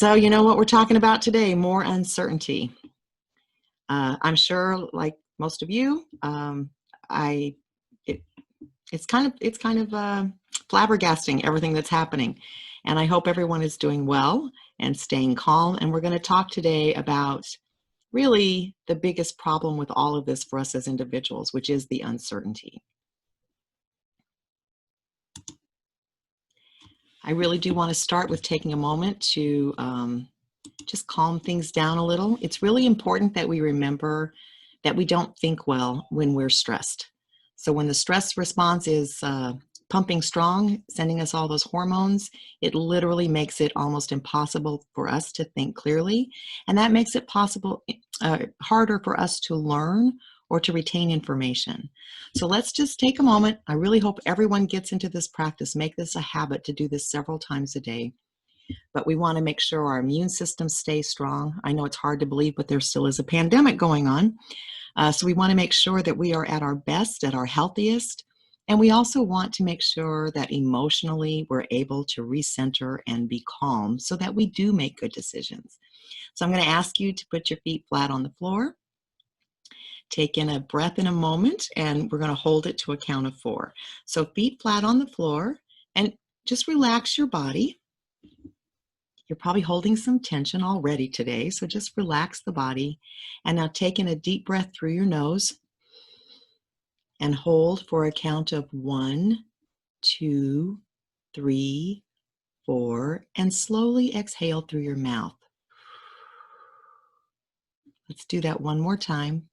So you know what we're talking about today, more uncertainty. I'm sure, like most of you, I it, it's kind of flabbergasting everything that's happening, and I hope everyone is doing well and staying calm. And we're going to talk today about really the biggest problem with all of this for us as individuals, which is the uncertainty. I really do want to start with taking a moment to just calm things down a little. It's really important that we remember that we don't think well when we're stressed. So when the stress response is pumping strong, sending us all those hormones, it literally makes it almost impossible for us to think clearly. And that makes it harder for us to learn or to retain information. So let's just take a moment. I really hope everyone gets into this practice. Make this a habit to do this several times a day. But we want to make sure our immune system stays strong. I know it's hard to believe, but there still is a pandemic going on. So we want to make sure that we are at our best, at our healthiest. And we also want to make sure that emotionally we're able to recenter and be calm so that we do make good decisions. So I'm going to ask you to put your feet flat on the floor. Take in a breath in a moment, and we're going to hold it to a count of 4. So feet flat on the floor, and just relax your body. You're probably holding some tension already today, so just relax the body. And now take in a deep breath through your nose and hold for a count of 1, 2, 3, 4, and slowly exhale through your mouth. Let's do that one more time.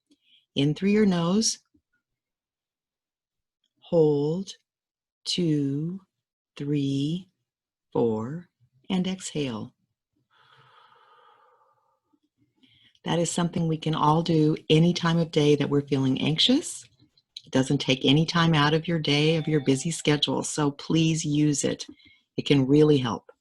In through your nose, hold, 2, 3, 4, and exhale. That is something we can all do any time of day that we're feeling anxious. It doesn't take any time out of your day, of your busy schedule, so please use it. It can really help.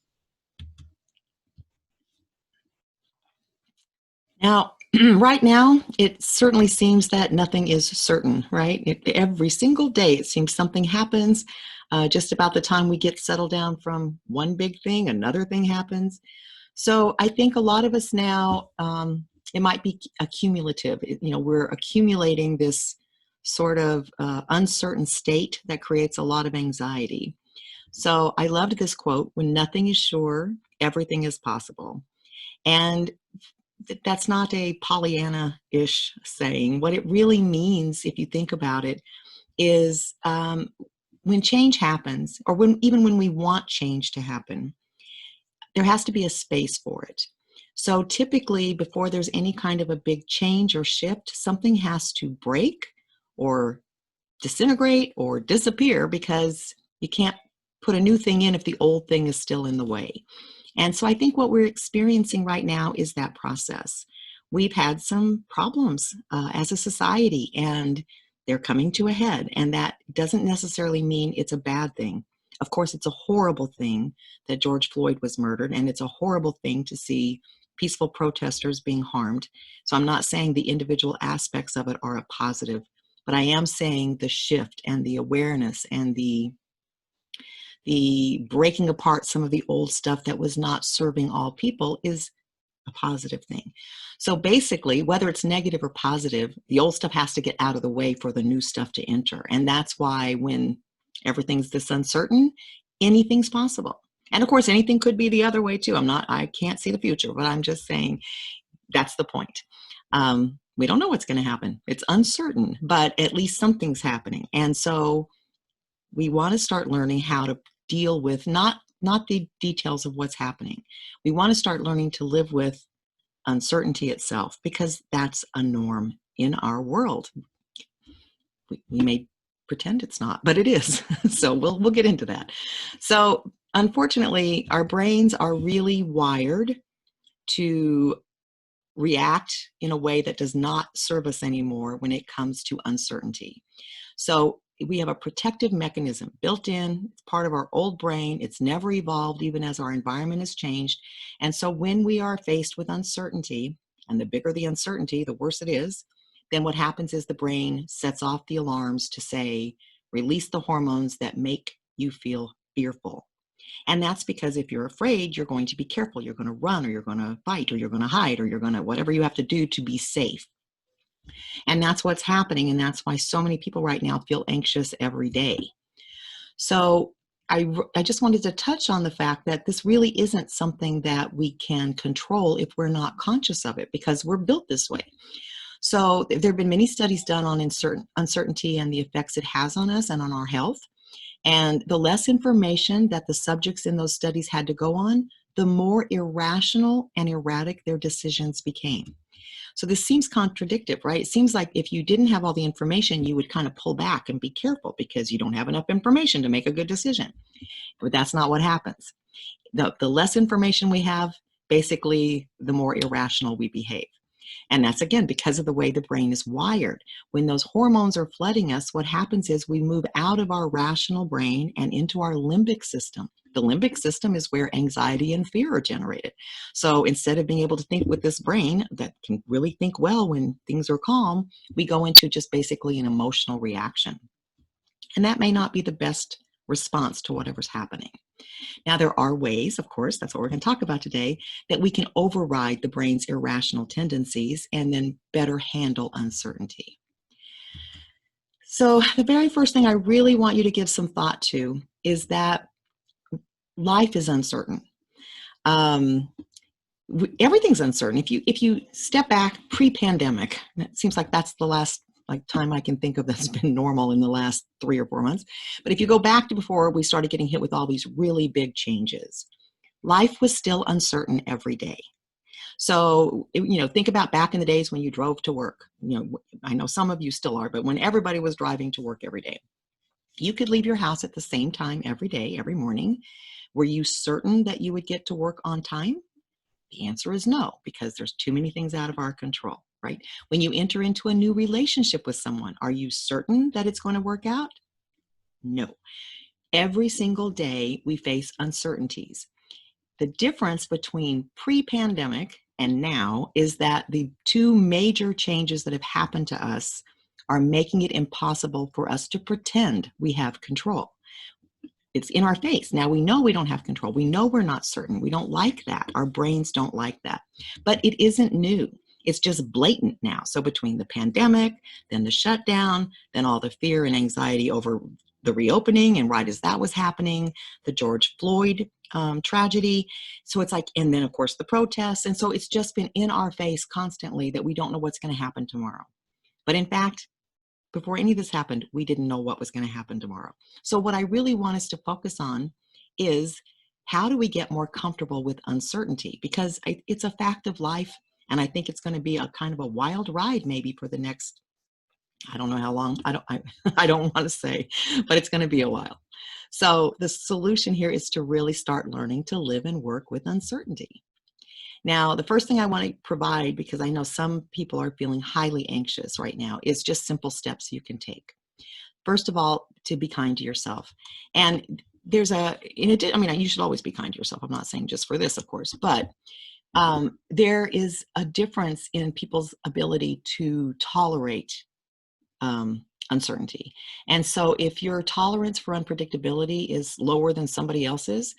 Now, right now, it certainly seems that nothing is certain, right? Every single day, it seems something happens. Just about the time we get settled down from one big thing, another thing happens. So I think a lot of us now, it might be accumulative. We're accumulating this sort of uncertain state that creates a lot of anxiety. So I loved this quote: when nothing is sure, everything is possible. And that's not a Pollyanna-ish saying. What it really means, if you think about it, is when change happens, or even when we want change to happen, there has to be a space for it. So typically, before there's any kind of a big change or shift, something has to break or disintegrate or disappear, because you can't put a new thing in if the old thing is still in the way. And so I think what we're experiencing right now is that process. We've had some problems as a society, and they're coming to a head. And that doesn't necessarily mean it's a bad thing. Of course, it's a horrible thing that George Floyd was murdered, and it's a horrible thing to see peaceful protesters being harmed. So I'm not saying the individual aspects of it are a positive, but I am saying the shift and the awareness and the breaking apart some of the old stuff that was not serving all people is a positive thing. So basically, whether it's negative or positive, the old stuff has to get out of the way for the new stuff to enter. And that's why when everything's this uncertain, anything's possible. And of course, anything could be the other way too. I can't see the future, but I'm just saying that's the point. We don't know what's going to happen. It's uncertain, but at least something's happening. And so we want to start learning how to deal with not the details of what's happening. We want to start learning to live with uncertainty itself, because that's a norm in our world. We may pretend it's not, but it is. So we'll get into that. So unfortunately, our brains are really wired to react in a way that does not serve us anymore when it comes to uncertainty. So we have a protective mechanism built in. It's part of our old brain. It's never evolved, even as our environment has changed. And so when we are faced with uncertainty, and the bigger the uncertainty, the worse it is, then what happens is the brain sets off the alarms to say, release the hormones that make you feel fearful. And that's because if you're afraid, you're going to be careful. You're going to run, or you're going to fight, or you're going to hide, or you're going to whatever you have to do to be safe. And that's what's happening. And that's why so many people right now feel anxious every day. So I just wanted to touch on the fact that this really isn't something that we can control if we're not conscious of it, because we're built this way. So there have been many studies done on uncertainty and the effects it has on us and on our health. And the less information that the subjects in those studies had to go on, the more irrational and erratic their decisions became. So this seems contradictory, right? It seems like if you didn't have all the information, you would kind of pull back and be careful because you don't have enough information to make a good decision. But that's not what happens. The less information we have, basically, the more irrational we behave. And that's, again, because of the way the brain is wired. When those hormones are flooding us, what happens is we move out of our rational brain and into our limbic system. The limbic system is where anxiety and fear are generated. So instead of being able to think with this brain that can really think well when things are calm, we go into just basically an emotional reaction. And that may not be the best response to whatever's happening. Now, there are ways, of course, that's what we're going to talk about today, that we can override the brain's irrational tendencies and then better handle uncertainty. So the very first thing I really want you to give some thought to is that life is uncertain. Everything's uncertain. If you step back pre-pandemic, it seems like that's the last time I can think of that's been normal in the last 3 or 4 months. But if you go back to before we started getting hit with all these really big changes, life was still uncertain every day. So, think about back in the days when you drove to work. I know some of you still are, but when everybody was driving to work every day, you could leave your house at the same time every day, every morning. Were you certain that you would get to work on time? The answer is no, because there's too many things out of our control, right? When you enter into a new relationship with someone, are you certain that it's going to work out? No. Every single day we face uncertainties. The difference between pre-pandemic and now is that the two major changes that have happened to us are making it impossible for us to pretend we have control. It's in our face. Now we know we don't have control. We know we're not certain. We don't like that. Our brains don't like that. But it isn't new. It's just blatant now. So between the pandemic, then the shutdown, then all the fear and anxiety over the reopening, and right as that was happening, the George Floyd tragedy. So it's like, and then of course the protests. And so it's just been in our face constantly that we don't know what's going to happen tomorrow. But in fact, before any of this happened, we didn't know what was going to happen tomorrow. So what I really want us to focus on is, how do we get more comfortable with uncertainty? Because it's a fact of life, and I think it's going to be a kind of a wild ride maybe for the next, I don't know how long, I don't want to say, but it's going to be a while. So the solution here is to really start learning to live and work with uncertainty. Now, the first thing I want to provide, because I know some people are feeling highly anxious right now, is just simple steps you can take. First of all, to be kind to yourself. And there's you should always be kind to yourself. I'm not saying just for this, of course, but there is a difference in people's ability to tolerate uncertainty. And so if your tolerance for unpredictability is lower than somebody else's,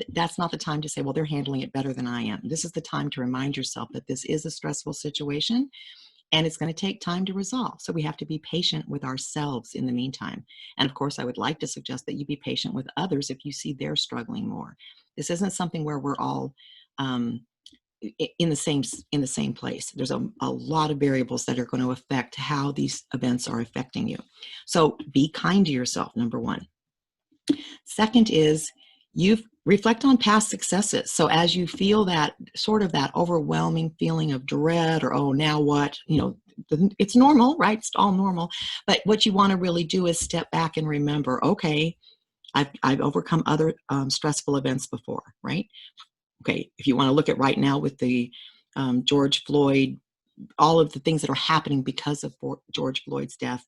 that's not the time to say, well, they're handling it better than I am. This is the time to remind yourself that this is a stressful situation and it's going to take time to resolve. So we have to be patient with ourselves in the meantime. And of course, I would like to suggest that you be patient with others if you see they're struggling more. This isn't something where we're all in the same place. There's a lot of variables that are going to affect how these events are affecting you. So be kind to yourself, number one. Second is, you reflect on past successes. So as you feel that sort of that overwhelming feeling of dread, or, oh, now what, it's normal, right? It's all normal. But what you want to really do is step back and remember, okay, I've overcome other stressful events before, right? Okay, if you want to look at right now with the George Floyd, all of the things that are happening because of George Floyd's death,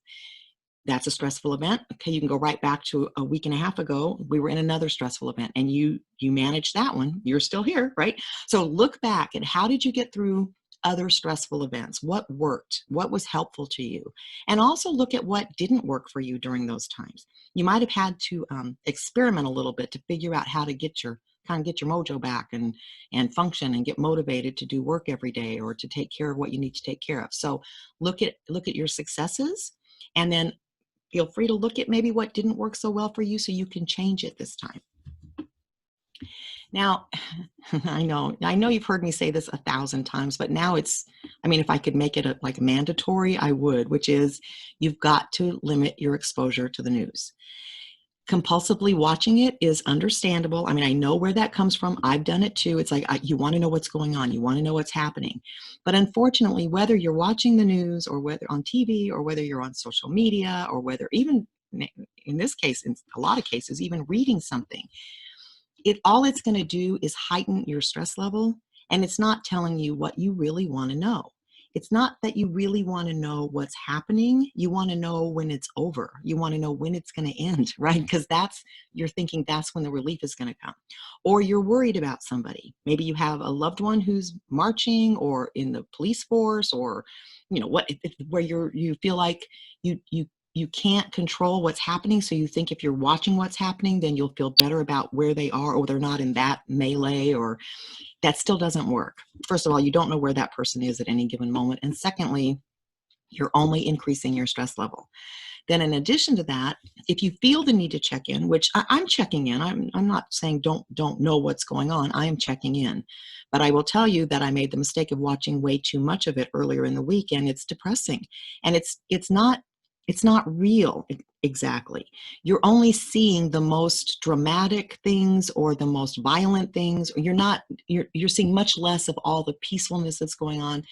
that's a stressful event. Okay, you can go right back to a week and a half ago. We were in another stressful event, and you managed that one. You're still here, right? So look back at, how did you get through other stressful events? What worked? What was helpful to you? And also look at what didn't work for you during those times. You might have had to experiment a little bit to figure out how to get your mojo back and function and get motivated to do work every day or to take care of what you need to take care of. So look at your successes, and then feel free to look at maybe what didn't work so well for you so you can change it this time. Now, I know you've heard me say this 1,000 times, but now if I could make it like mandatory, I would, which is you've got to limit your exposure to the news. Compulsively watching it is understandable. I mean, I know where that comes from. I've done it too. It's like you want to know what's going on. You want to know what's happening. But unfortunately, whether you're watching the news or whether on TV or whether you're on social media or whether even in this case, in a lot of cases, even reading something, all it's going to do is heighten your stress level, and it's not telling you what you really want to know. It's not that you really want to know what's happening. You want to know when it's over. You want to know when it's going to end, right? Because you're thinking that's when the relief is going to come. Or you're worried about somebody. Maybe you have a loved one who's marching or in the police force, or where you feel like you can't control what's happening. So you think if you're watching what's happening, then you'll feel better about where they are, or they're not in that melee, or that still doesn't work. First of all, you don't know where that person is at any given moment. And secondly, you're only increasing your stress level. Then in addition to that, if you feel the need to check in, which I'm checking in, I'm not saying don't know what's going on. I am checking in. But I will tell you that I made the mistake of watching way too much of it earlier in the week, and it's depressing. And it's not real exactly. You're only seeing the most dramatic things or the most violent things. You're seeing much less of all the peacefulness that's going on.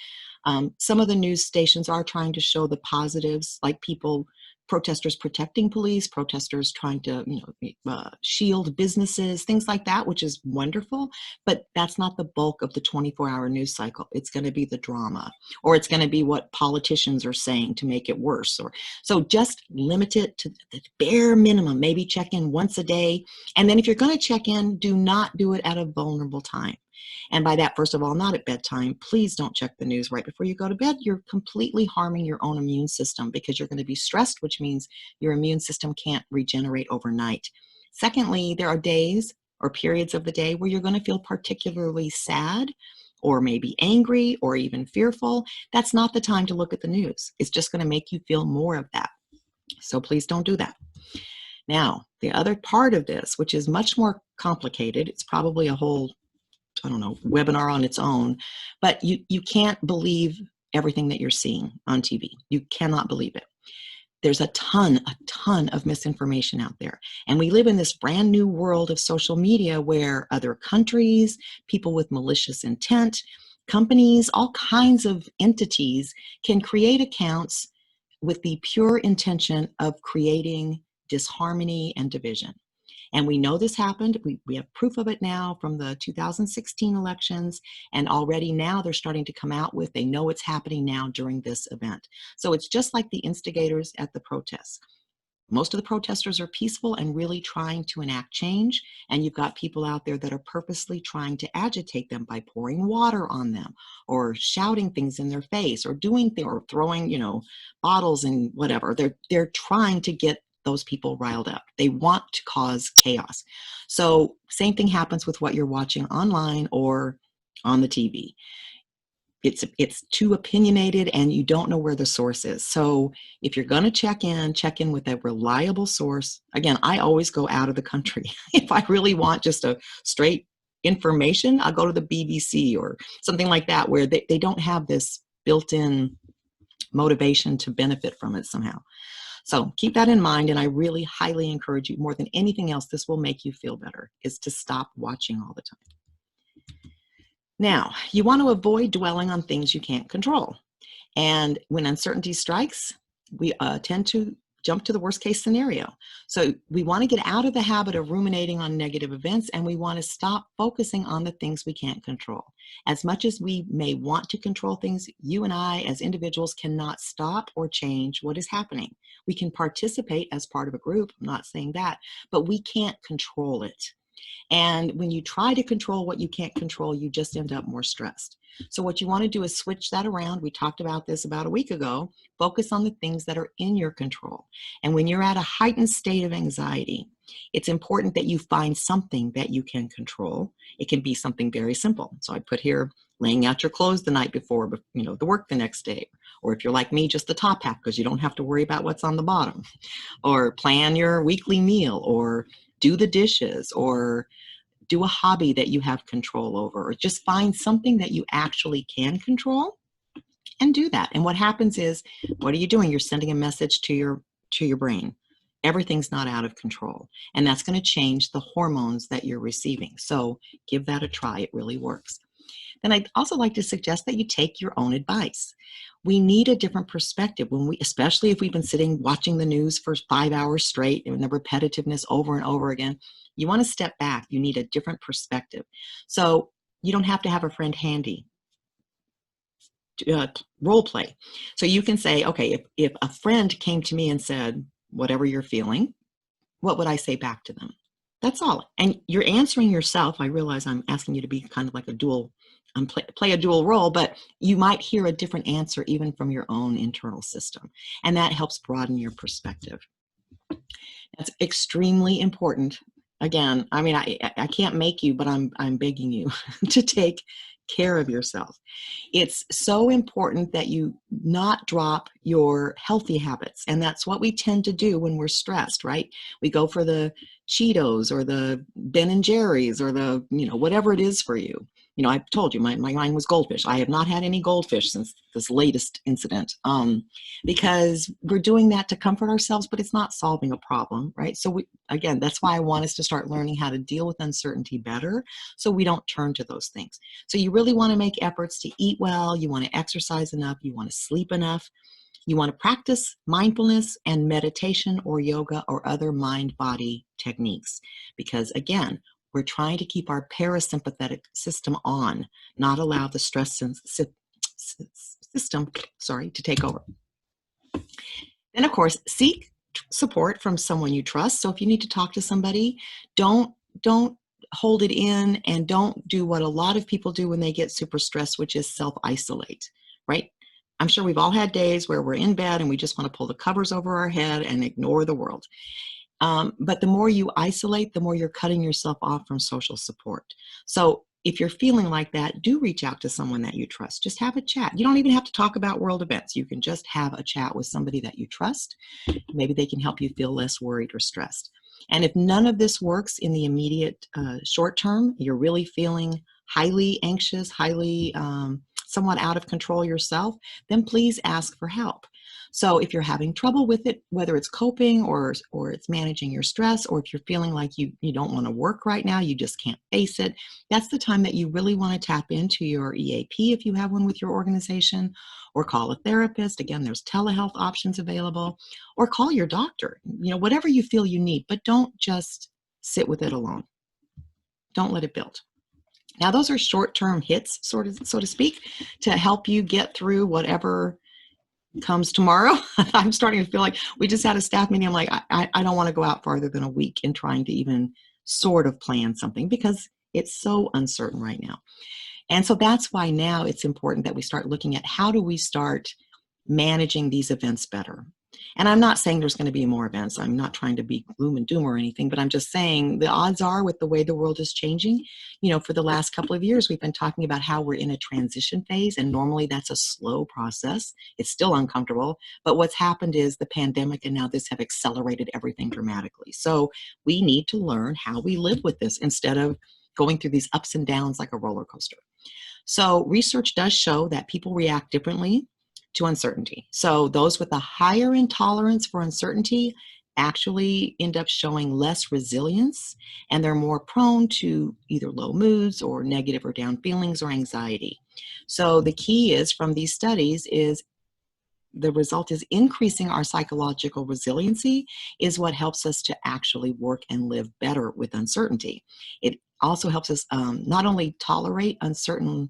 Some of the news stations are trying to show the positives, like protesters protecting police, protesters trying to shield businesses, things like that, which is wonderful. But that's not the bulk of the 24-hour news cycle. It's going to be the drama, or it's going to be what politicians are saying to make it worse. So just limit it to the bare minimum. Maybe check in once a day. And then if you're going to check in, do not do it at a vulnerable time. And by that, first of all, not at bedtime. Please don't check the news right before you go to bed. You're completely harming your own immune system, because you're going to be stressed, which means your immune system can't regenerate overnight. Secondly, there are days or periods of the day where you're going to feel particularly sad, or maybe angry, or even fearful. That's not the time to look at the news. It's just going to make you feel more of that. So please don't do that. Now, the other part of this, which is much more complicated, it's probably a whole webinar on its own, but you can't believe everything that you're seeing on TV. You cannot believe it. There's a ton of misinformation out there. And we live in this brand new world of social media where other countries, people with malicious intent, companies, all kinds of entities can create accounts with the pure intention of creating disharmony and division. And we know this happened. We have proof of it now from the 2016 elections. And already now they're starting to come out with, they know it's happening now during this event. So it's just like the instigators at the protests. Most of the protesters are peaceful and really trying to enact change. And you've got people out there that are purposely trying to agitate them by pouring water on them, or shouting things in their face, or or throwing, bottles and whatever. They're trying to get those people riled up. They want to cause chaos. So same thing happens with what you're watching online or on the TV. It's too opinionated, and you don't know where the source is. So if you're going to check in with a reliable source. Again, I always go out of the country. If I really want just a straight information, I'll go to the BBC or something like that, where they don't have this built-in motivation to benefit from it somehow. So keep that in mind, and I really highly encourage you, more than anything else, this will make you feel better, is to stop watching all the time. Now, you want to avoid dwelling on things you can't control. And when uncertainty strikes, we tend to jump to the worst case scenario. So we want to get out of the habit of ruminating on negative events, and we want to stop focusing on the things we can't control. As much as we may want to control things, you and I as individuals cannot stop or change what is happening. We can participate as part of a group, I'm not saying that, but we can't control it. And when you try to control what you can't control, you just end up more stressed. So what you want to do is switch that around. We talked about this about a week ago. Focus on the things that are in your control. And when you're at a heightened state of anxiety, it's important that you find something that you can control. It can be something very simple. So I put here laying out your clothes the night before, the work the next day. Or if you're like me, just the top half, because you don't have to worry about what's on the bottom. Or plan your weekly meal, or do the dishes, or do a hobby that you have control over, or just find something that you actually can control and do that. And what happens is, what are you doing? You're sending a message to your brain. Everything's not out of control. And that's going to change the hormones that you're receiving. So give that a try. It really works. Then I'd also like to suggest that you take your own advice. We need a different perspective especially if we've been sitting watching the news for 5 hours straight and the repetitiveness over and over again. You want to step back. You need a different perspective. So you don't have to have a friend handy. Role play. So you can say, okay, if a friend came to me and said, whatever you're feeling, what would I say back to them? That's all. And you're answering yourself. I realize I'm asking you to be kind of like a dual, play a dual role, but you might hear a different answer even from your own internal system. And that helps broaden your perspective. That's extremely important. Again, I mean, I can't make you, but I'm begging you to take care of yourself. It's so important that you not drop your healthy habits. And that's what we tend to do when we're stressed, right? We go for the Cheetos or the Ben and Jerry's or the, whatever it is for you. I've told you my mind was goldfish. I have not had any goldfish since this latest incident, because we're doing that to comfort ourselves, but it's not solving a problem, right? So again, that's why I want us to start learning how to deal with uncertainty better so we don't turn to those things. So you really want to make efforts to eat well. You want to exercise enough. You want to sleep enough. You want to practice mindfulness and meditation or yoga or other mind-body techniques, because again, we're trying to keep our parasympathetic system on, not allow the stress system, to take over. Then, of course, seek support from someone you trust. So if you need to talk to somebody, don't hold it in, and don't do what a lot of people do when they get super stressed, which is self-isolate, right? I'm sure we've all had days where we're in bed and we just want to pull the covers over our head and ignore the world. But the more you isolate, the more you're cutting yourself off from social support. So if you're feeling like that, do reach out to someone that you trust. Just have a chat. You don't even have to talk about world events. You can just have a chat with somebody that you trust. Maybe they can help you feel less worried or stressed. And if none of this works in the immediate short term, you're really feeling highly anxious, highly somewhat out of control yourself, then please ask for help. So if you're having trouble with it, whether it's coping or it's managing your stress, or if you're feeling like you don't want to work right now, you just can't face it, that's the time that you really want to tap into your EAP if you have one with your organization, or call a therapist. Again, there's telehealth options available, or call your doctor, whatever you feel you need, but don't just sit with it alone. Don't let it build. Now, those are short-term hits, so to speak, to help you get through whatever comes tomorrow. I'm starting to feel like we just had a staff meeting. I'm like, I don't want to go out farther than a week in trying to even sort of plan something, because it's so uncertain right now. And so that's why now it's important that we start looking at how do we start managing these events better. And I'm not saying there's going to be more events. I'm not trying to be gloom and doom or anything, but I'm just saying the odds are, with the way the world is changing, for the last couple of years, we've been talking about how we're in a transition phase, and normally that's a slow process. It's still uncomfortable, but what's happened is the pandemic and now this have accelerated everything dramatically. So we need to learn how we live with this instead of going through these ups and downs like a roller coaster. So research does show that people react differently to uncertainty. So those with a higher intolerance for uncertainty actually end up showing less resilience, and they're more prone to either low moods or negative or down feelings or anxiety. So the key is, from these studies, is the result is increasing our psychological resiliency is what helps us to actually work and live better with uncertainty. It also helps us not only tolerate uncertainness,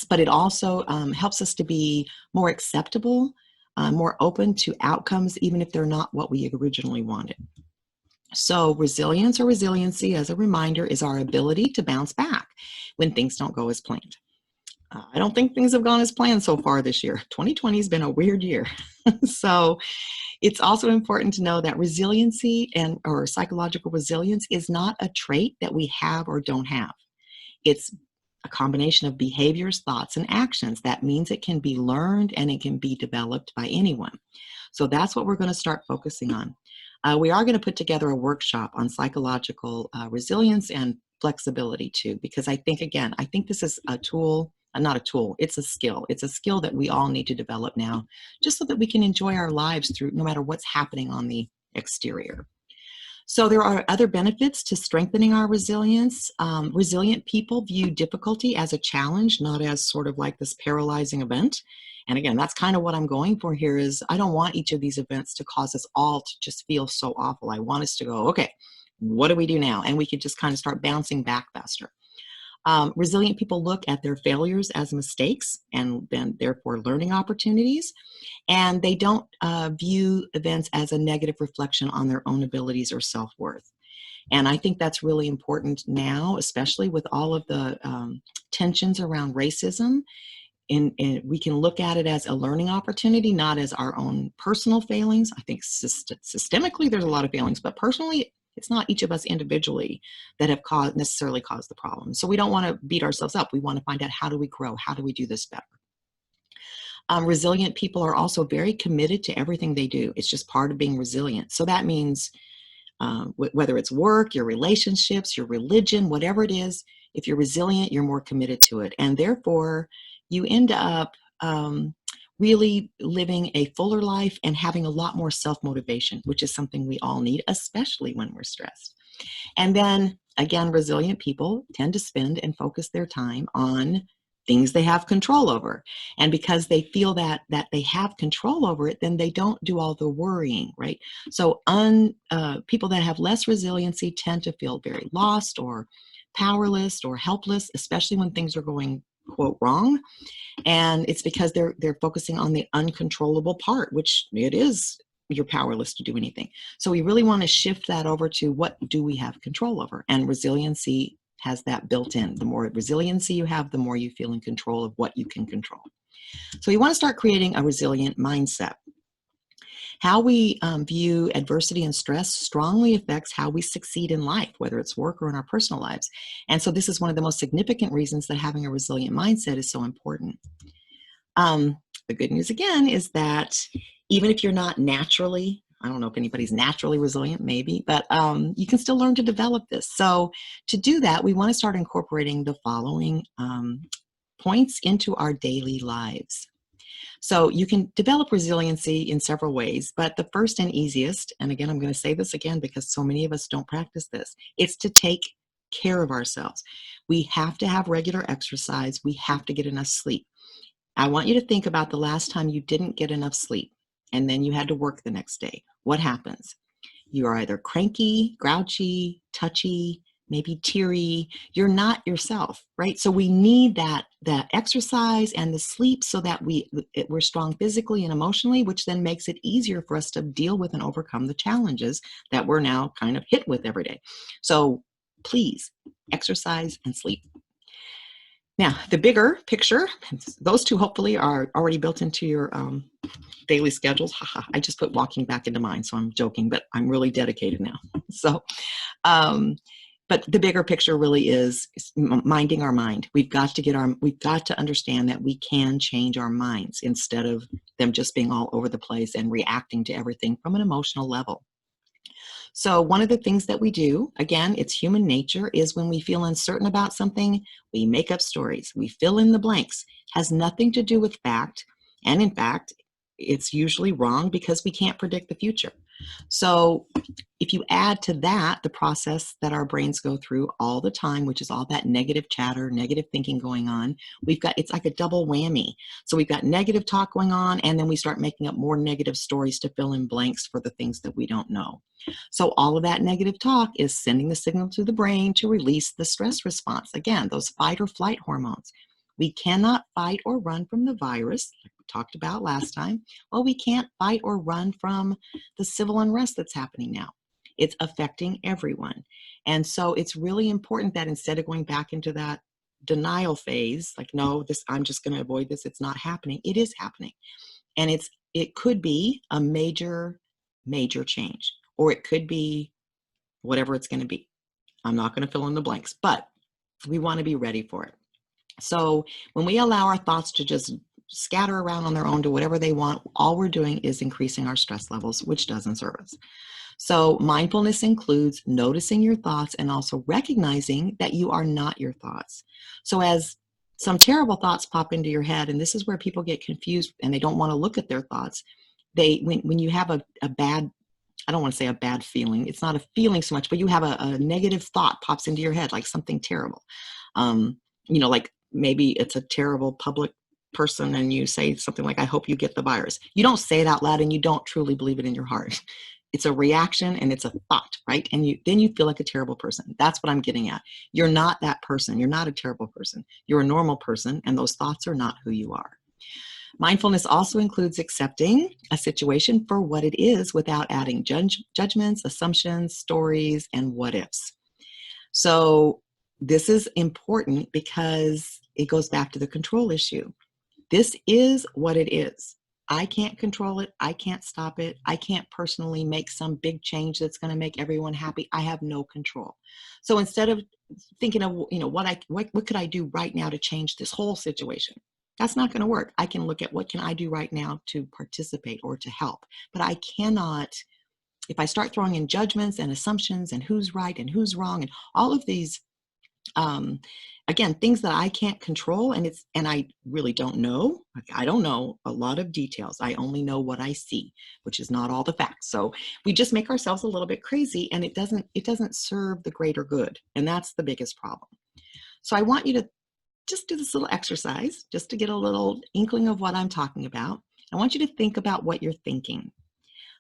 but it also helps us to be more acceptable, more open to outcomes, even if they're not what we originally wanted. So resilience or resiliency, as a reminder, is our ability to bounce back when things don't go as planned. I don't think things have gone as planned so far this year. 2020 has been a weird year. So it's also important to know that resiliency or psychological resilience is not a trait that we have or don't have. It's a combination of behaviors, thoughts, and actions. That means it can be learned and it can be developed by anyone. So that's what we're going to start focusing on. We are going to put together a workshop on psychological resilience and flexibility too, because I think this is a tool, not a tool, it's a skill. It's a skill that we all need to develop now, just so that we can enjoy our lives through no matter what's happening on the exterior. So there are other benefits to strengthening our resilience. Resilient people view difficulty as a challenge, not as sort of like this paralyzing event. And again, that's kind of what I'm going for here is I don't want each of these events to cause us all to just feel so awful. I want us to go, okay, what do we do now? And we can just kind of start bouncing back faster. Resilient people look at their failures as mistakes and then therefore learning opportunities. And they don't view events as a negative reflection on their own abilities or self-worth. And I think that's really important now, especially with all of the tensions around racism. And we can look at it as a learning opportunity, not as our own personal failings. I think systemically there's a lot of failings, but personally, it's not each of us individually that have necessarily caused the problem. So we don't want to beat ourselves up. We want to find out, how do we grow? How do we do this better? Resilient people are also very committed to everything they do. It's just part of being resilient. So that means whether it's work, your relationships, your religion, whatever it is, if you're resilient, you're more committed to it. And therefore, you end up really living a fuller life and having a lot more self-motivation, which is something we all need, especially when we're stressed. And then, again, resilient people tend to spend and focus their time on things they have control over. And because they feel that they have control over it, then they don't do all the worrying, right? So people that have less resiliency tend to feel very lost or powerless or helpless, especially when things are going, quote, wrong. And it's because they're focusing on the uncontrollable part, which it is, you're powerless to do anything. So we really want to shift that over to what do we have control over? And resiliency has that built in. The more resiliency you have, the more you feel in control of what you can control. So you want to start creating a resilient mindset. How we view adversity and stress strongly affects how we succeed in life, whether it's work or in our personal lives. And so this is one of the most significant reasons that having a resilient mindset is so important. The good news again is that even if you're not naturally, I don't know if anybody's naturally resilient, maybe, but you can still learn to develop this. So to do that, we want to start incorporating the following points into our daily lives. So you can develop resiliency in several ways, but the first and easiest, and again, I'm going to say this again because so many of us don't practice this, it's to take care of ourselves. We have to have regular exercise. We have to get enough sleep. I want you to think about the last time you didn't get enough sleep and then you had to work the next day. What happens? You are either cranky, grouchy, touchy, maybe teary. You're not yourself, right? So we need that exercise and the sleep so that we're strong physically and emotionally, which then makes it easier for us to deal with and overcome the challenges that we're now kind of hit with every day. So please, exercise and sleep. Now, the bigger picture, those two hopefully are already built into your daily schedules. I just put walking back into mine, so I'm joking, but I'm really dedicated now. So, but the bigger picture really is minding our mind. We've got to understand that we can change our minds instead of them just being all over the place and reacting to everything from an emotional level. So one of the things that we do, again, it's human nature, is when we feel uncertain about something, we make up stories. We fill in the blanks. Has nothing to do with fact. And in fact, it's usually wrong because we can't predict the future. So if you add to that the process that our brains go through all the time, which is all that negative chatter, negative thinking going on, it's like a double whammy. So we've got negative talk going on, and then we start making up more negative stories to fill in blanks for the things that we don't know. So all of that negative talk is sending the signal to the brain to release the stress response. Again, those fight or flight hormones. We cannot fight or run from the virus, like we talked about last time. Well, we can't fight or run from the civil unrest that's happening now. It's affecting everyone. And so it's really important that instead of going back into that denial phase, like, no, this, I'm just going to avoid this, it's not happening. It is happening. And it could be a major, major change, or it could be whatever it's going to be. I'm not going to fill in the blanks, but we want to be ready for it. So when we allow our thoughts to just scatter around on their own to whatever they want, all we're doing is increasing our stress levels, which doesn't serve us. So mindfulness includes noticing your thoughts and also recognizing that you are not your thoughts. So as some terrible thoughts pop into your head, and this is where people get confused and they don't want to look at their thoughts. When you have a bad, I don't want to say a bad feeling, it's not a feeling so much, but you have a negative thought pops into your head, like something terrible. Like maybe it's a terrible public person and you say something like, I hope you get the virus. You don't say it out loud and you don't truly believe it in your heart. It's a reaction and it's a thought, right? And then you feel like a terrible person. That's what I'm getting at. You're not that person. You're not a terrible person. You're a normal person, and those thoughts are not who you are. Mindfulness also includes accepting a situation for what it is without adding judgments, assumptions, stories, and what ifs. So this is important because it goes back to the control issue. This is what it is. I can't control it. I can't stop it. I can't personally make some big change that's going to make everyone happy. I have no control. So instead of thinking of, what could I do right now to change this whole situation? That's not going to work. I can look at what can I do right now to participate or to help. But I cannot, if I start throwing in judgments and assumptions and who's right and who's wrong and all of these, again, things that I can't control, and I really don't know. I don't know a lot of details. I only know what I see, which is not all the facts. So we just make ourselves a little bit crazy, and it doesn't serve the greater good. And that's the biggest problem. So I want you to just do this little exercise just to get a little inkling of what I'm talking about. I want you to think about what you're thinking.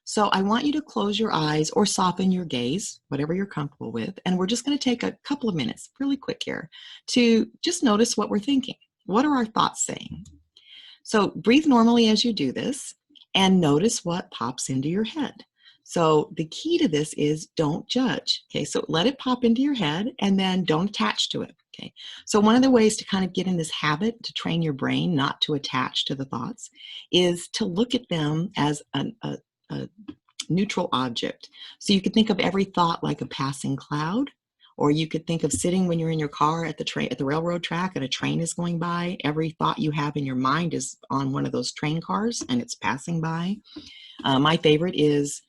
So I want you to close your eyes or soften your gaze, whatever you're comfortable with. And we're just going to take a couple of minutes, really quick here, to just notice what we're thinking. What are our thoughts saying? So breathe normally as you do this and notice what pops into your head. So the key to this is don't judge. Okay, so let it pop into your head and then don't attach to it. Okay, so one of the ways to kind of get in this habit to train your brain not to attach to the thoughts is to look at them as a neutral object. So you could think of every thought like a passing cloud, or you could think of sitting when you're in your car at the railroad track and a train is going by. Every thought you have in your mind is on one of those train cars and it's passing by. My favorite is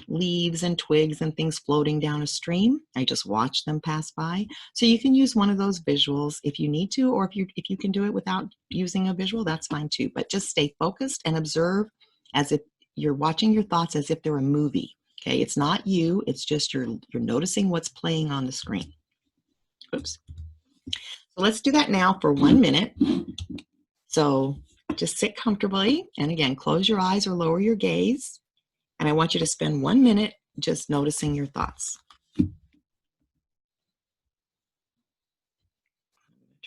leaves and twigs and things floating down a stream. I just watch them pass by. So you can use one of those visuals if you need to, or if you can do it without using a visual, that's fine too. But just stay focused and observe as if you're watching your thoughts as if they're a movie. Okay, it's not you, it's just you're noticing what's playing on the screen. Oops. So let's do that now for 1 minute. So just sit comfortably, and again, close your eyes or lower your gaze. And I want you to spend 1 minute just noticing your thoughts.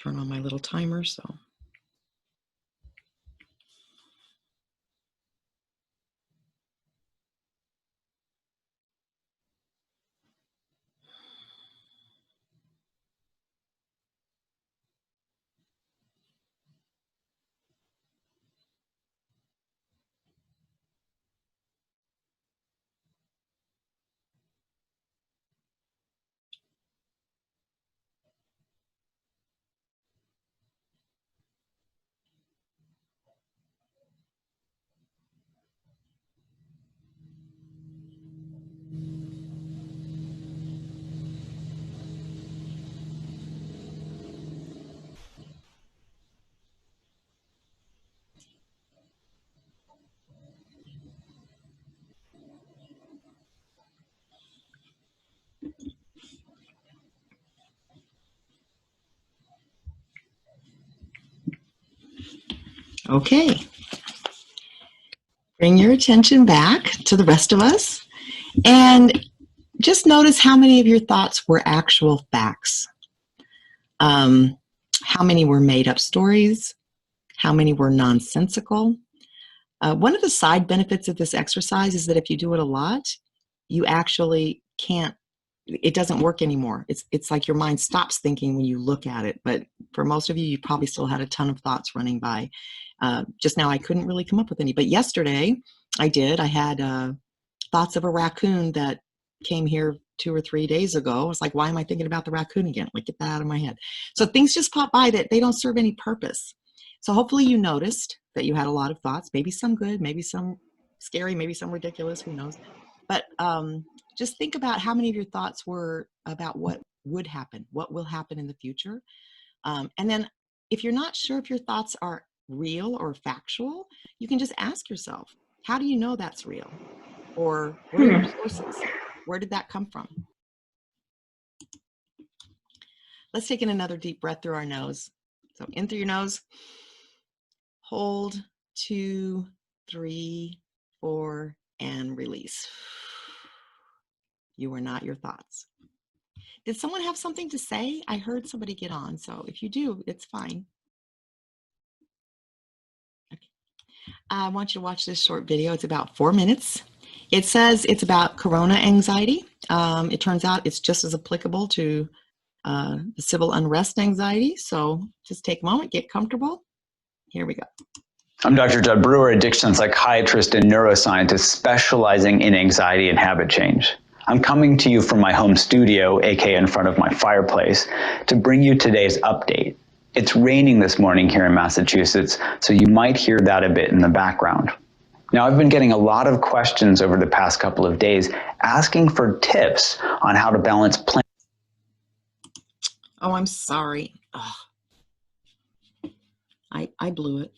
Turn on my little timer, so. Okay. Bring your attention back to the rest of us and just notice how many of your thoughts were actual facts. How many were made up stories? How many were nonsensical? One of the side benefits of this exercise is that if you do it a lot, you actually can't, it doesn't work anymore. It's like your mind stops thinking when you look at it. But for most of you, you probably still had a ton of thoughts running by. Just now, I couldn't really come up with any. But yesterday, I did. I had thoughts of a raccoon that came here 2 or 3 days ago. I was like, why am I thinking about the raccoon again? Like, get that out of my head. So things just pop by that they don't serve any purpose. So hopefully you noticed that you had a lot of thoughts, maybe some good, maybe some scary, maybe some ridiculous, who knows. But just think about how many of your thoughts were about what would happen, what will happen in the future. And then if you're not sure if your thoughts are real or factual, you can just ask yourself, how do you know that's real? Or what are your sources? Where did that come from? Let's take in another deep breath through our nose. So in through your nose, hold, 2, 3, 4, and release. You are not your thoughts. Did someone have something to say? I heard somebody get on, so if you do, it's fine. Okay. I want you to watch this short video. It's about 4 minutes. It says it's about corona anxiety. It turns out it's just as applicable to the civil unrest anxiety. So just take a moment, get comfortable. Here we go. I'm Dr. Judd Brewer, addiction psychiatrist and neuroscientist specializing in anxiety and habit change. I'm coming to you from my home studio, aka in front of my fireplace, to bring you today's update. It's raining this morning here in Massachusetts, so you might hear that a bit in the background. Now, I've been getting a lot of questions over the past couple of days asking for tips on how to balance planning. Oh, I'm sorry. I blew it.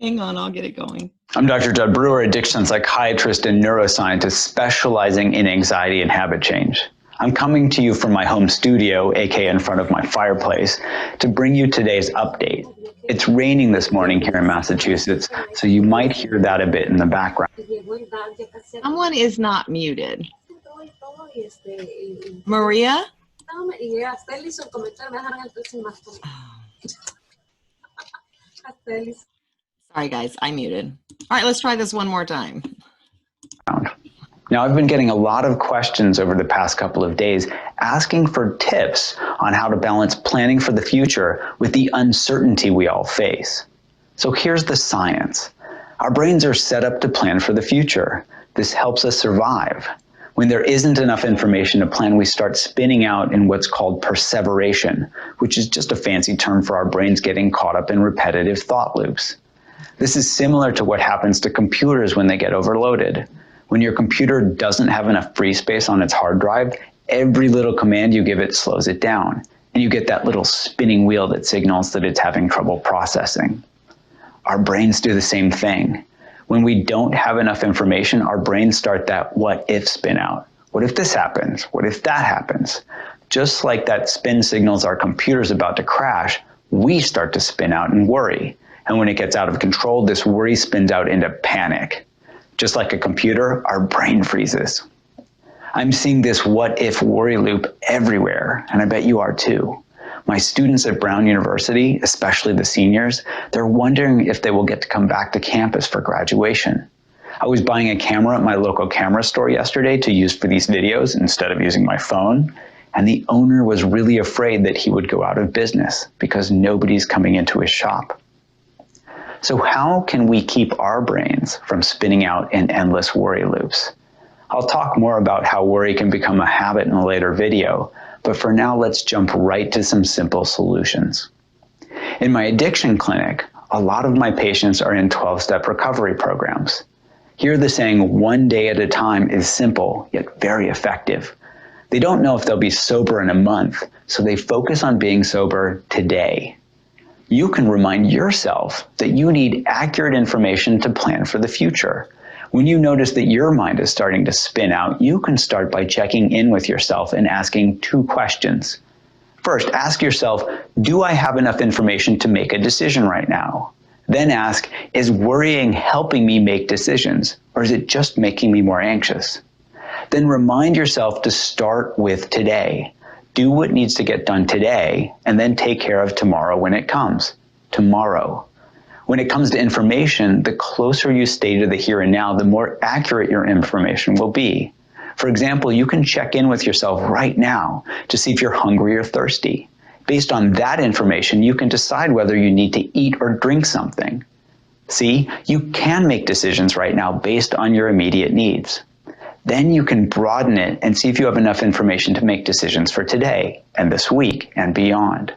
Hang on, I'll get it going. I'm Dr. Judd Brewer, addiction psychiatrist and neuroscientist specializing in anxiety and habit change. I'm coming to you from my home studio, aka in front of my fireplace, to bring you today's update. It's raining this morning here in Massachusetts, so you might hear that a bit in the background. Someone is not muted. Maria? Sorry guys, I muted. All right, let's try this one more time. Now, I've been getting a lot of questions over the past couple of days asking for tips on how to balance planning for the future with the uncertainty we all face. So here's the science. Our brains are set up to plan for the future. This helps us survive. When there isn't enough information to plan, we start spinning out in what's called perseveration, which is just a fancy term for our brains getting caught up in repetitive thought loops. This is similar to what happens to computers when they get overloaded. When your computer doesn't have enough free space on its hard drive, every little command you give it slows it down, and you get that little spinning wheel that signals that it's having trouble processing. Our brains do the same thing. When we don't have enough information, our brains start that what if spin out. What if this happens? What if that happens? Just like that spin signals our computer's about to crash, we start to spin out and worry. And when it gets out of control, this worry spins out into panic. Just like a computer, our brain freezes. I'm seeing this what if worry loop everywhere, and I bet you are too. My students at Brown University, especially the seniors, they're wondering if they will get to come back to campus for graduation. I was buying a camera at my local camera store yesterday to use for these videos instead of using my phone, and the owner was really afraid that he would go out of business because nobody's coming into his shop. So how can we keep our brains from spinning out in endless worry loops? I'll talk more about how worry can become a habit in a later video, but for now, let's jump right to some simple solutions. In my addiction clinic, a lot of my patients are in 12-step recovery programs. Here, the saying, one day at a time is simple, yet very effective. They don't know if they'll be sober in a month, so they focus on being sober today. You can remind yourself that you need accurate information to plan for the future. When you notice that your mind is starting to spin out, you can start by checking in with yourself and asking 2 questions. First, ask yourself, do I have enough information to make a decision right now? Then ask, is worrying helping me make decisions, or is it just making me more anxious? Then remind yourself to start with today. Do what needs to get done today, and then take care of tomorrow when it comes. Tomorrow. When it comes to information, the closer you stay to the here and now, the more accurate your information will be. For example, you can check in with yourself right now to see if you're hungry or thirsty. Based on that information, you can decide whether you need to eat or drink something. See, you can make decisions right now based on your immediate needs. Then you can broaden it and see if you have enough information to make decisions for today and this week and beyond.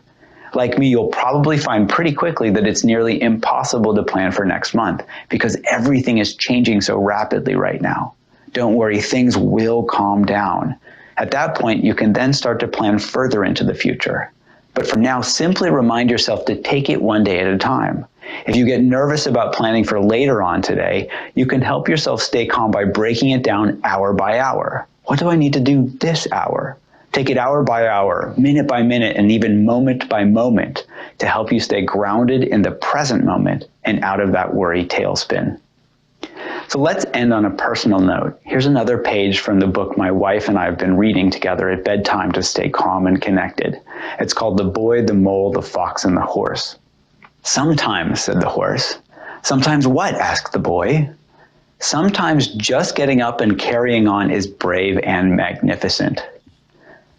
Like me, you'll probably find pretty quickly that it's nearly impossible to plan for next month because everything is changing so rapidly right now. Don't worry, things will calm down. At that point, you can then start to plan further into the future. But for now, simply remind yourself to take it one day at a time. If you get nervous about planning for later on today, you can help yourself stay calm by breaking it down hour by hour. What do I need to do this hour? Take it hour by hour, minute by minute, and even moment by moment to help you stay grounded in the present moment and out of that worry tailspin. So let's end on a personal note. Here's another page from the book my wife and I have been reading together at bedtime to stay calm and connected. It's called The Boy, the Mole, the Fox, and the Horse. Sometimes, said the horse. Sometimes what? Asked the boy. Sometimes just getting up and carrying on is brave and magnificent.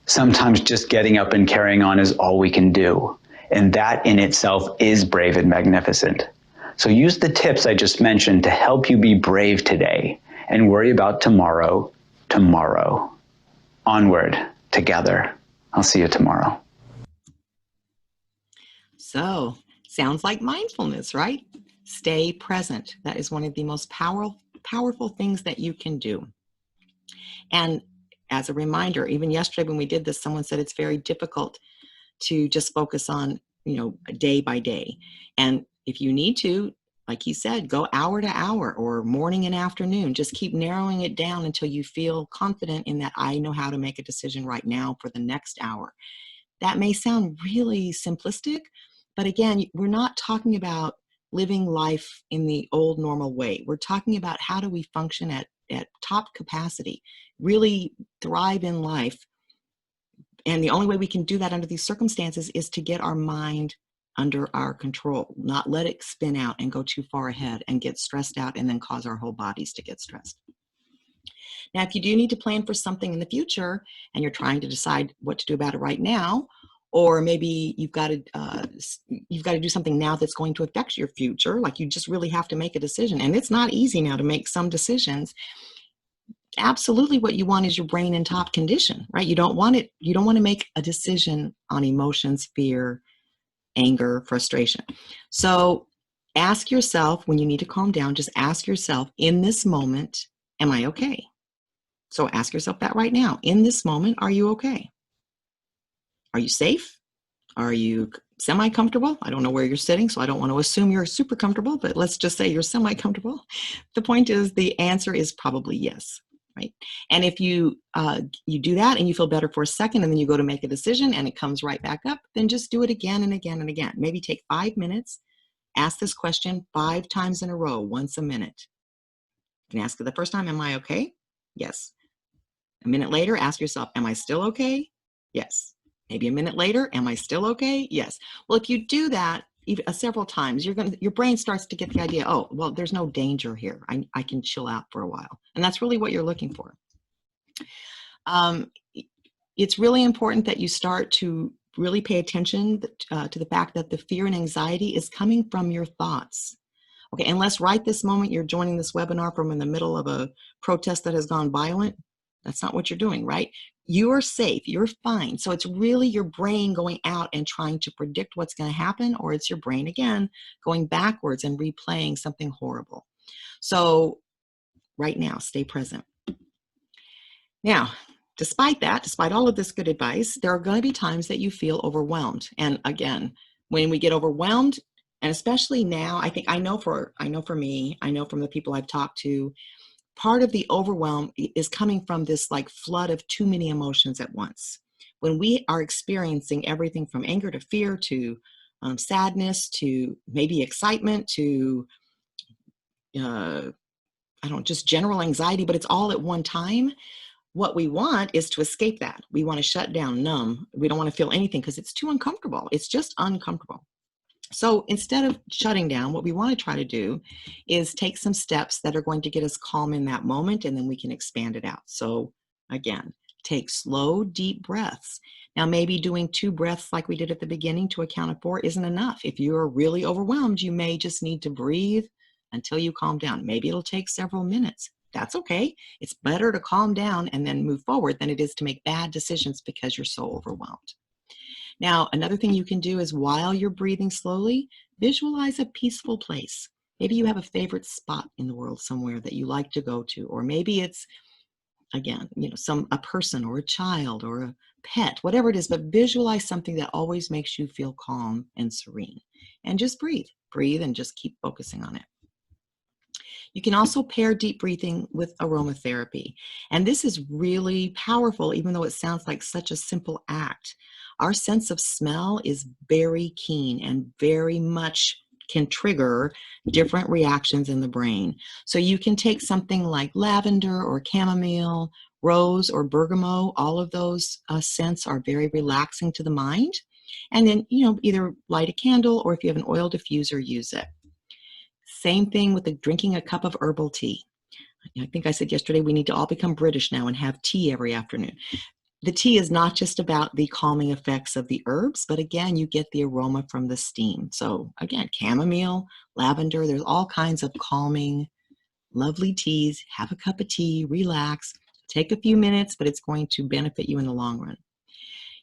Sometimes just getting up and carrying on is all we can do. And that in itself is brave and magnificent. So use the tips I just mentioned to help you be brave today and worry about tomorrow. Onward, together. I'll see you tomorrow. So, sounds like mindfulness, right? Stay present. That is one of the most powerful things that you can do. And as a reminder, even yesterday when we did this, someone said it's very difficult to just focus on, day by day. And if you need to, like he said, go hour to hour or morning and afternoon. Just keep narrowing it down until you feel confident in that I know how to make a decision right now for the next hour. That may sound really simplistic, but again, we're not talking about living life in the old normal way. We're talking about how do we function at top capacity, really thrive in life. And the only way we can do that under these circumstances is to get our mind under our control, not let it spin out and go too far ahead and get stressed out and then cause our whole bodies to get stressed. Now, if you do need to plan for something in the future and you're trying to decide what to do about it right now, or maybe you've got to do something now that's going to affect your future, like you just really have to make a decision. And it's not easy now to make some decisions. Absolutely what you want is your brain in top condition, right? You don't want to make a decision on emotions, fear, anger, frustration. So ask yourself when you need to calm down, just ask yourself, in this moment, am I okay? So ask yourself that right now. In this moment, are you okay? Are you safe? Are you semi-comfortable? I don't know where you're sitting, so I don't want to assume you're super comfortable, but let's just say you're semi-comfortable. The point is the answer is probably yes, right? And if you do that and you feel better for a second and then you go to make a decision and it comes right back up, then just do it again and again and again. Maybe take 5 minutes, ask this question 5 times in a row, once a minute. You can ask it the first time, am I okay? Yes. A minute later, ask yourself, am I still okay? Yes. Maybe a minute later, am I still okay? Yes. Well, if you do that several times, your brain starts to get the idea, oh, well, there's no danger here. I can chill out for a while. And that's really what you're looking for. It's really important that you start to really pay attention to the fact that the fear and anxiety is coming from your thoughts. Okay, unless right this moment you're joining this webinar from in the middle of a protest that has gone violent, that's not what you're doing, right? You are safe, you're fine. So it's really your brain going out and trying to predict what's going to happen, or it's your brain again going backwards and replaying something horrible. So right now, stay present. Now, despite all of this good advice, there are going to be times that you feel overwhelmed. And again, when we get overwhelmed, and especially now, I know for me, I know from the people I've talked to, part of the overwhelm is coming from this like flood of too many emotions at once. When we are experiencing everything from anger to fear to sadness to maybe excitement to just general anxiety, but it's all at one time. What we want is to escape that. We want to shut down, numb. We don't want to feel anything because it's too uncomfortable. It's just uncomfortable. So instead of shutting down, what we want to try to do is take some steps that are going to get us calm in that moment, and then we can expand it out. So again, take slow, deep breaths. Now, maybe doing 2 breaths like we did at the beginning to a count of 4 isn't enough. If you are really overwhelmed, you may just need to breathe until you calm down. Maybe it'll take several minutes. That's okay. It's better to calm down and then move forward than it is to make bad decisions because you're so overwhelmed. Now, another thing you can do is while you're breathing slowly, visualize a peaceful place. Maybe you have a favorite spot in the world somewhere that you like to go to, or maybe it's, again, a person or a child or a pet, whatever it is, but visualize something that always makes you feel calm and serene. And just breathe and just keep focusing on it. You can also pair deep breathing with aromatherapy. And this is really powerful, even though it sounds like such a simple act. Our sense of smell is very keen and very much can trigger different reactions in the brain. So you can take something like lavender or chamomile, rose or bergamot. All of those scents are very relaxing to the mind. And then, either light a candle, or if you have an oil diffuser, use it. Same thing with drinking a cup of herbal tea. I think I said yesterday we need to all become British now and have tea every afternoon. The tea is not just about the calming effects of the herbs, but again, you get the aroma from the steam. So again, chamomile, lavender, there's all kinds of calming, lovely teas. Have a cup of tea, relax, take a few minutes, but it's going to benefit you in the long run.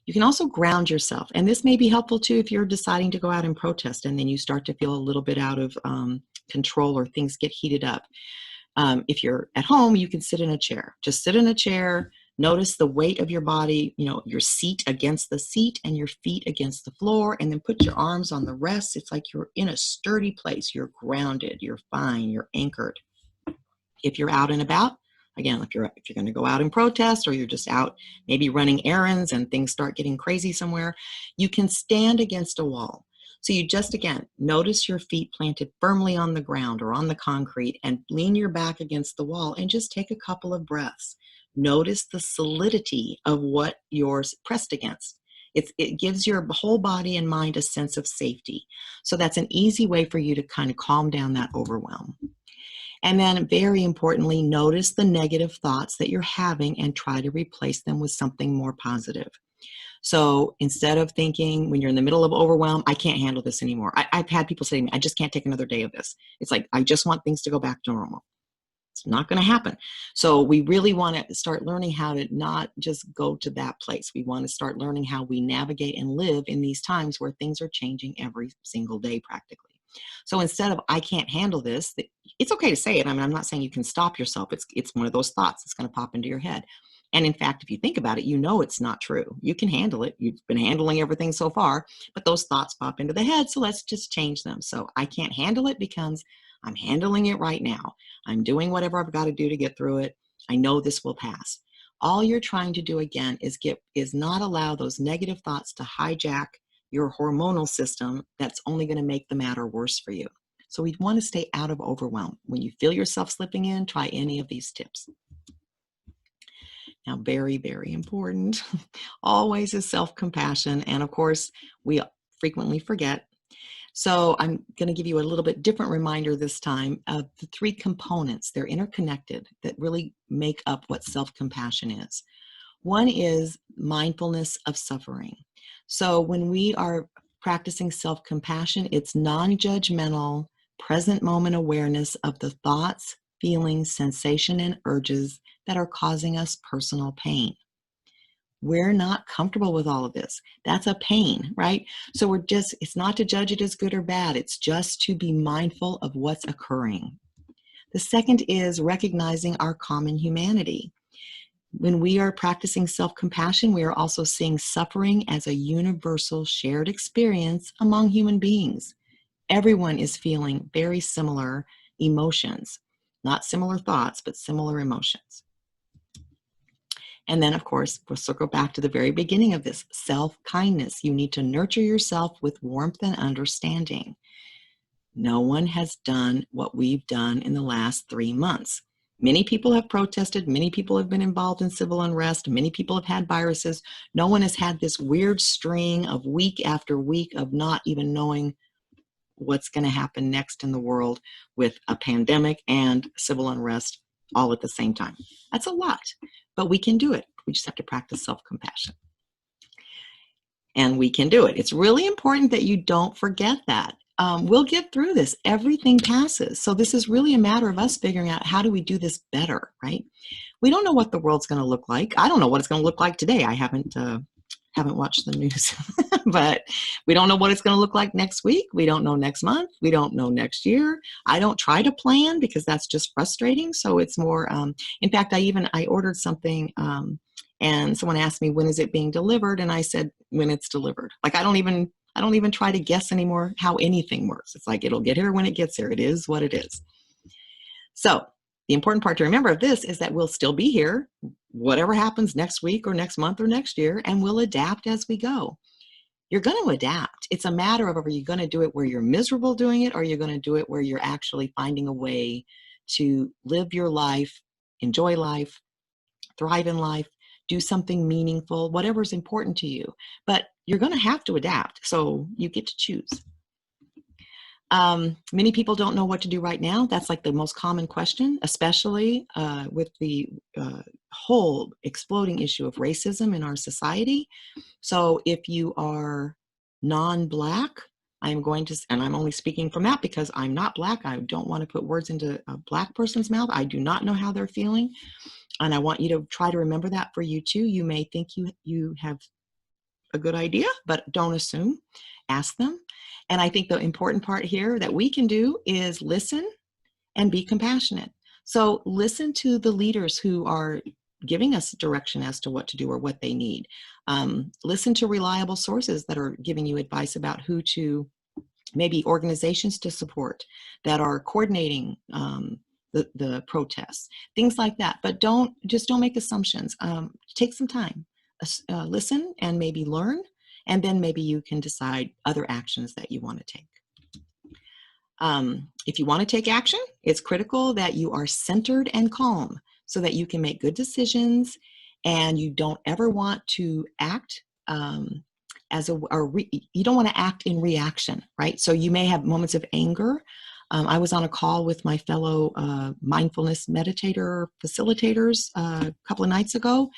You can also ground yourself. And this may be helpful too if you're deciding to go out and protest and then you start to feel a little bit out of control or things get heated up. If you're at home, you can sit in a chair. Just sit in a chair. Notice the weight of your body, your seat against the seat and your feet against the floor, and then put your arms on the rest. It's like you're in a sturdy place. You're grounded. You're fine. You're anchored. If you're out and about, again, if you're going to go out and protest, or you're just out maybe running errands and things start getting crazy somewhere, you can stand against a wall. So you just, again, notice your feet planted firmly on the ground or on the concrete, and lean your back against the wall and just take a couple of breaths. Notice the solidity of what you're pressed against. It gives your whole body and mind a sense of safety. So that's an easy way for you to kind of calm down that overwhelm. And then, very importantly, notice the negative thoughts that you're having and try to replace them with something more positive. So instead of thinking when you're in the middle of overwhelm, I can't handle this anymore. I've had people say to me, I just can't take another day of this. It's like, I just want things to go back to normal. It's not going to happen. So we really want to start learning how to not just go to that place. We want to start learning how we navigate and live in these times where things are changing every single day practically. So instead of, I can't handle this, it's okay to say it. I mean, I'm not saying you can stop yourself. It's one of those thoughts that's going to pop into your head. And in fact, if you think about it, it's not true. You can handle it. You've been handling everything so far, but those thoughts pop into the head. So let's just change them. So I can't handle it becomes, I'm handling it right now. I'm doing whatever I've got to do to get through it. I know this will pass. All you're trying to do again is not allow those negative thoughts to hijack your hormonal system. That's only going to make the matter worse for you. So we want to stay out of overwhelm. When you feel yourself slipping in, try any of these tips. Now, very, very important, always is self-compassion. And of course, we frequently forget. So I'm going to give you a little bit different reminder this time of the 3 components. They're interconnected that really make up what self-compassion is. One is mindfulness of suffering. So when we are practicing self-compassion, it's non-judgmental, present moment awareness of the thoughts, feelings, sensation, and urges that are causing us personal pain. We're not comfortable with all of this. That's a pain, right? So it's not to judge it as good or bad. It's just to be mindful of what's occurring. The second is recognizing our common humanity. When we are practicing self-compassion, we are also seeing suffering as a universal shared experience among human beings. Everyone is feeling very similar emotions, not similar thoughts, but similar emotions. And then, of course, we'll circle back to the very beginning of this, self-kindness. You need to nurture yourself with warmth and understanding. No one has done what we've done in the last 3 months. Many people have protested. Many people have been involved in civil unrest. Many people have had viruses. No one has had this weird string of week after week of not even knowing what's going to happen next in the world with a pandemic and civil unrest all at the same time. That's a lot, but we can do it. We just have to practice self-compassion. And we can do it. It's really important that you don't forget that. We'll get through this. Everything passes. So this is really a matter of us figuring out, how do we do this better, right? We don't know what the world's going to look like. I don't know what it's going to look like today. I haven't watched the news, but we don't know what it's going to look like next week. We don't know next month. We don't know next year. I don't try to plan because that's just frustrating. So it's more, in fact, I ordered something, and someone asked me, when is it being delivered? And I said, when it's delivered. Like, I don't even try to guess anymore how anything works. It's like, it'll get here when it gets here. It is what it is. So the important part to remember of this is that we'll still be here, whatever happens next week or next month or next year, and we'll adapt as we go. You're going to adapt. It's a matter of, are you going to do it where you're miserable doing it, or you're going to do it where you're actually finding a way to live your life, enjoy life, thrive in life, do something meaningful, whatever's important to you. But you're going to have to adapt, so you get to choose. Many people don't know what to do right now. That's like the most common question, especially with the whole exploding issue of racism in our society. So if you are non-Black, I'm going to, and I'm only speaking from that because I'm not Black. I don't want to put words into a Black person's mouth. I do not know how they're feeling. And I want you to try to remember that for you too. You may think you have a good idea, but don't assume. Ask them. And I think the important part here that we can do is listen and be compassionate. So listen to the leaders who are giving us direction as to what to do or what they need. Listen to reliable sources that are giving you advice about who to, maybe organizations to support that are coordinating the protests, things like that. But don't make assumptions. Take some time, listen and maybe learn, and then maybe you can decide other actions that you want to take. If you want to take action, it's critical that you are centered and calm so that you can make good decisions, and you don't ever want to act you don't want to act in reaction, right? So you may have moments of anger. I was on a call with my fellow mindfulness meditator facilitators a couple of nights ago.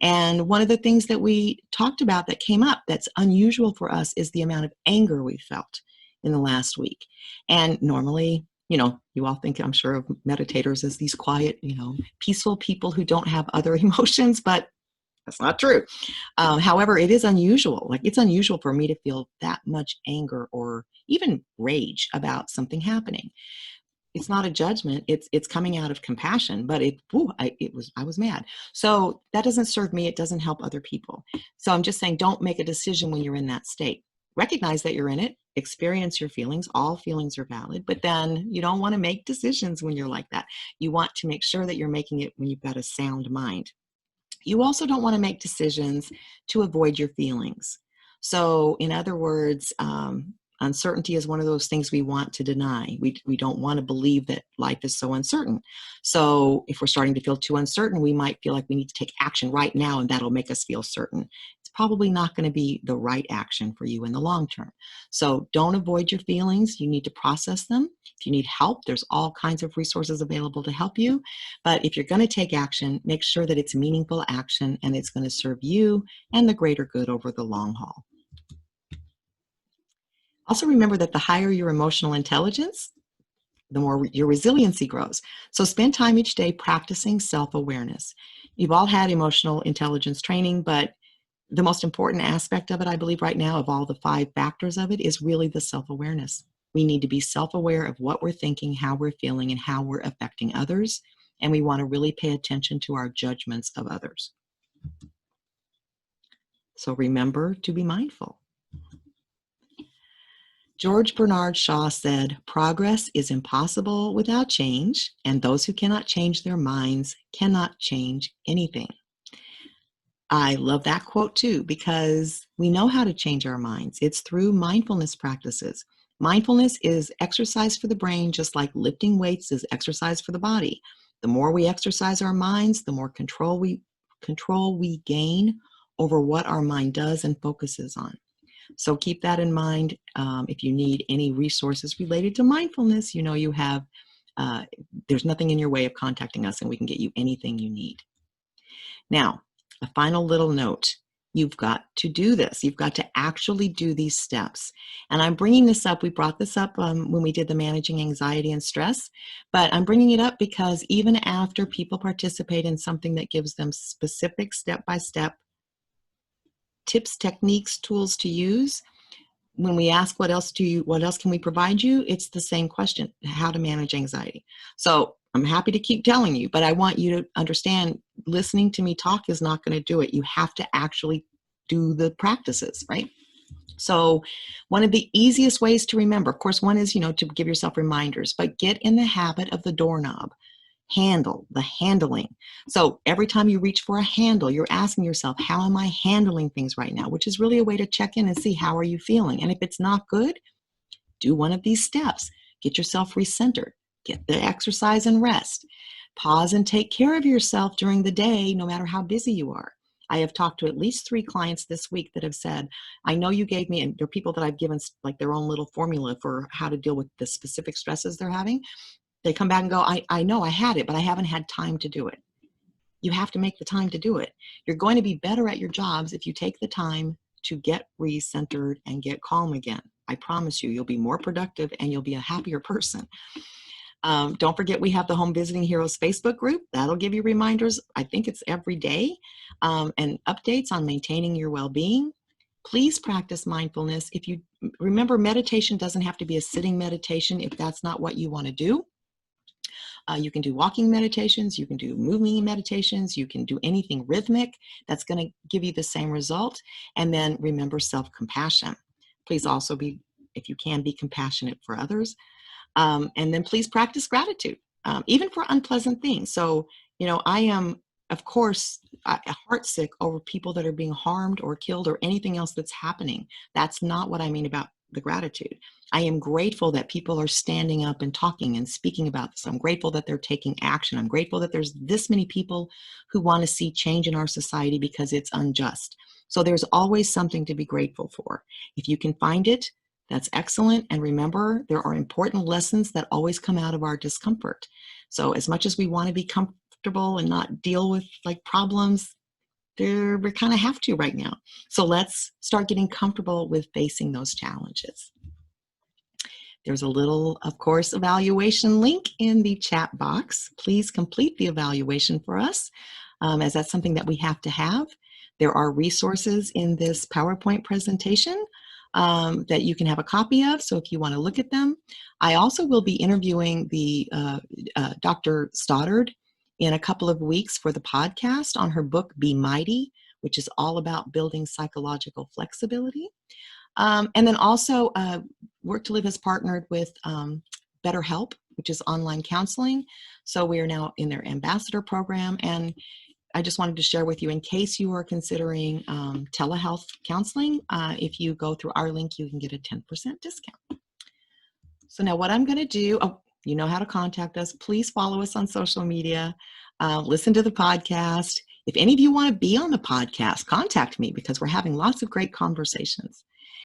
And one of the things that we talked about that came up that's unusual for us is the amount of anger we felt in the last week. And normally, you all think, I'm sure, of meditators as these quiet, peaceful people who don't have other emotions, but that's not true. However, it is unusual. Like, it's unusual for me to feel that much anger or even rage about something happening. It's not a judgment. It's coming out of compassion, but I was mad. So that doesn't serve me. It doesn't help other people. So I'm just saying, don't make a decision when you're in that state. Recognize that you're in it. Experience your feelings. All feelings are valid, but then you don't want to make decisions when you're like that. You want to make sure that you're making it when you've got a sound mind. You also don't want to make decisions to avoid your feelings. So in other words, uncertainty is one of those things we want to deny. We don't want to believe that life is so uncertain. So if we're starting to feel too uncertain, we might feel like we need to take action right now, and that'll make us feel certain. It's probably not going to be the right action for you in the long term. So don't avoid your feelings. You need to process them. If you need help, there's all kinds of resources available to help you. But if you're going to take action, make sure that it's meaningful action and it's going to serve you and the greater good over the long haul. Also remember that the higher your emotional intelligence, the more your resiliency grows. So spend time each day practicing self-awareness. You've all had emotional intelligence training, but the most important aspect of it, I believe right now, of all the 5 factors of it, is really the self-awareness. We need to be self-aware of what we're thinking, how we're feeling, and how we're affecting others. And we want to really pay attention to our judgments of others. So remember to be mindful. George Bernard Shaw said, "Progress is impossible without change, and those who cannot change their minds cannot change anything." I love that quote too, because we know how to change our minds. It's through mindfulness practices. Mindfulness is exercise for the brain, just like lifting weights is exercise for the body. The more we exercise our minds, the more control we gain over what our mind does and focuses on. So keep that in mind. If you need any resources related to mindfulness, you know you have, there's nothing in your way of contacting us, and we can get you anything you need. Now, a final little note. You've got to do this. You've got to actually do these steps. And I'm bringing this up. We brought this up when we did the managing anxiety and stress, but I'm bringing it up because even after people participate in something that gives them specific step-by-step tips, techniques, tools to use, when we ask what else can we provide you, it's the same question: how to manage anxiety. So I'm happy to keep telling you, but I want you to understand, listening to me talk is not going to do it. You have to actually do the practices, right? So one of the easiest ways to remember, of course, one is, to give yourself reminders, but get in the habit of the doorknob. The handling. So every time you reach for a handle, you're asking yourself, how am I handling things right now? Which is really a way to check in and see, how are you feeling? And if it's not good, do one of these steps. Get yourself recentered. Get the exercise and rest. Pause and take care of yourself during the day, no matter how busy you are. I have talked to at least 3 clients this week that have said, I know you gave me, and there are people that I've given like their own little formula for how to deal with the specific stresses they're having. They come back and go, I know I had it, but I haven't had time to do it. You have to make the time to do it. You're going to be better at your jobs if you take the time to get re-centered and get calm again. I promise you, you'll be more productive and you'll be a happier person. Don't forget, we have the Home Visiting Heroes Facebook group. That'll give you reminders. I think it's every day, and updates on maintaining your well-being. Please practice mindfulness. If you remember, meditation doesn't have to be a sitting meditation if that's not what you want to do. You can do walking meditations, you can do moving meditations, you can do anything rhythmic that's going to give you the same result. And then remember self-compassion. Please also if you can, be compassionate for others. And then please practice gratitude, even for unpleasant things. So, I am, of course, heartsick over people that are being harmed or killed or anything else that's happening. That's not what I mean about the gratitude. I am grateful that people are standing up and talking and speaking about this. I'm grateful that they're taking action. I'm grateful that there's this many people who want to see change in our society because it's unjust. So there's always something to be grateful for. If you can find it, that's excellent. And remember, there are important lessons that always come out of our discomfort. So as much as we want to be comfortable and not deal with problems, we kind of have to right now. So let's start getting comfortable with facing those challenges. There's a little, of course, evaluation link in the chat box. Please complete the evaluation for us, as that's something that we have to have. There are resources in this PowerPoint presentation that you can have a copy of, so if you want to look at them. I also will be interviewing the Dr. Stoddard in a couple of weeks for the podcast on her book, Be Mighty, which is all about building psychological flexibility. And then also, Work to Live has partnered with BetterHelp, which is online counseling. So we are now in their ambassador program. And I just wanted to share with you, in case you are considering telehealth counseling, if you go through our link, you can get a 10% discount. So now what I'm going to do, you know how to contact us. Please follow us on social media. Listen to the podcast. If any of you want to be on the podcast, contact me, because we're having lots of great conversations.